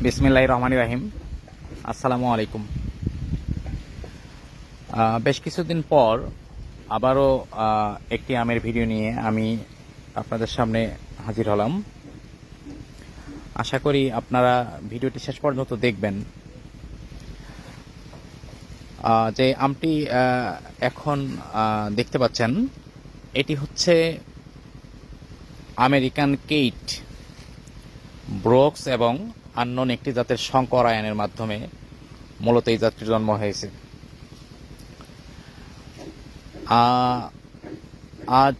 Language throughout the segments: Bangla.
বিসমিল্লাহির রহমানির রহিম। আসসালামু আলাইকুম। বেশ কিছুদিন পর আবারও একটি আমের ভিডিও নিয়ে আমি আপনাদের সামনে হাজির হলাম। আশা করি আপনারা ভিডিওটি শেষ পর্যন্ত দেখবেন। যে আমটি এখন দেখতে পাচ্ছেন, এটি হচ্ছে আমেরিকান কেইট ব্রোক্স এবং আননোন একটি জাতের সংকরায়নের মাধ্যমে মূলত এই জাতটির জন্ম হয়েছে। আজ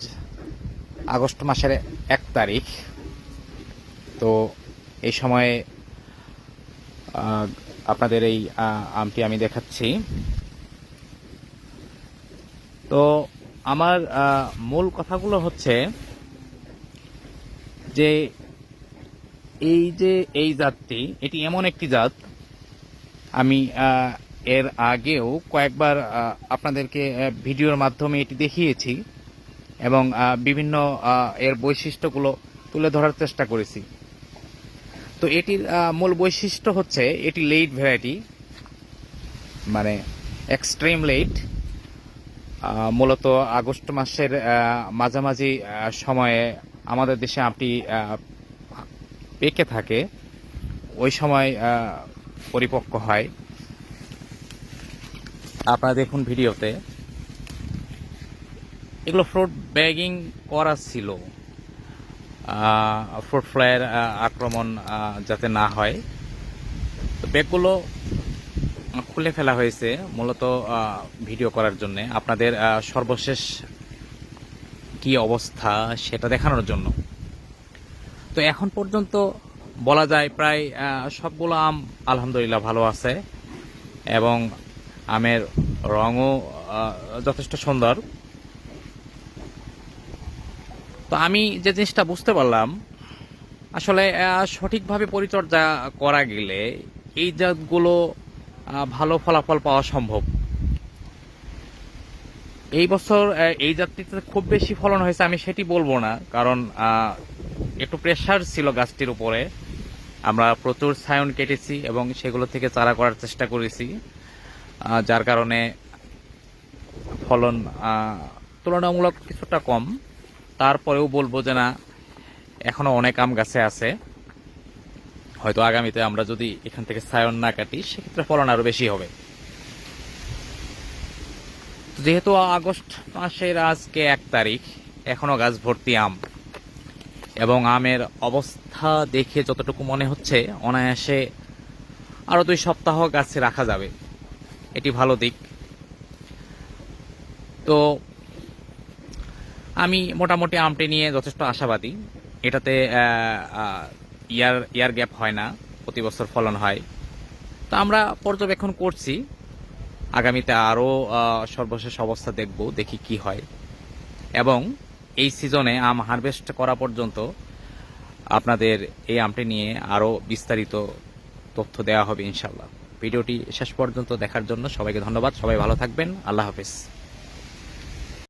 আগস্ট মাসের 1 তারিখ। তো এই সময়ে আপনাদের এই আমটি আমি দেখাচ্ছি। তো আমার মূল কথাগুলো হচ্ছে যে এই জাতটি, এটি এমন একটি জাত, আমি এর আগেও কয়েকবার আপনাদেরকে ভিডিওর মাধ্যমে এটি দেখিয়েছি এবং বিভিন্ন এর বৈশিষ্ট্যগুলো তুলে ধরার চেষ্টা করেছি। তো এটির মূল বৈশিষ্ট্য হচ্ছে এটি লেট ভ্যারাইটি, মানে এক্সট্রিম লেট। মূলত আগস্ট মাসের মাঝামাঝি সময়ে আমাদের দেশে আমটি পেকে থাকে, ওই সময় পরিপক্ক হয়। আপনারা দেখুন ভিডিওতে, এগুলো ফ্রুট ব্যাগিং করা ছিল, ফ্রুট ফ্লাইয়ের আক্রমণ যাতে না হয়। তো ব্যাগগুলো খুলে ফেলা হয়েছে মূলত ভিডিও করার জন্য, আপনাদের সর্বশেষ কি অবস্থা সেটা দেখানোর জন্য। তো এখন পর্যন্ত বলা যায় প্রায় সবগুলো আম আলহামদুলিল্লাহ ভালো আছে এবং আমের রঙও যথেষ্ট সুন্দর। তো আমি যে জিনিসটা বুঝতে পারলাম, আসলে সঠিকভাবে পরিচর্যা করা গেলে এই জাতগুলো ভালো ফলাফল পাওয়া সম্ভব। এই বছর এই জাতটিতে খুব বেশি ফলন হয়েছে আমি সেটি বলবো না, কারণ একটু প্রেসার ছিল গাছটির উপরে। আমরা প্রচুর সায়ন কেটেছি এবং সেগুলো থেকে চারা করার চেষ্টা করেছি, যার কারণে ফলন তুলনামূলক কিছুটা কম। তারপরেও বলবো যে না, এখনো অনেক আম গাছে আছে। হয়তো আগামীতে আমরা যদি এখান থেকে সায়ন না কাটি, সেক্ষেত্রে ফলন আরো বেশি হবে। যেহেতু আগস্ট মাসের আজকে 1 তারিখ, এখনো গাছ ভর্তি আম এবং আমের অবস্থা দেখে যতটুকু মনে হচ্ছে অনায়াসে আরো 2 সপ্তাহ গাছে রাখা যাবে, এটি ভালো দিক। তো আমি মোটামুটি আমটি নিয়ে যথেষ্ট আশাবাদী। এটাতে ইয়ার গ্যাপ হয় না, প্রতি বছর ফলন হয়। তো আমরা পর্যবেক্ষণ করছি, আগামীতে আরও সর্বশেষ অবস্থা দেখি কি হয়। এবং এই সিজনে আম হারভেস্ট করা পর্যন্ত আপনাদের এই আমটি নিয়ে আরও বিস্তারিত তথ্য দেওয়া হবে ইনশাল্লাহ। ভিডিওটি শেষ পর্যন্ত দেখার জন্য সবাইকে ধন্যবাদ। সবাই ভালো থাকবেন। আল্লাহ হাফেজ।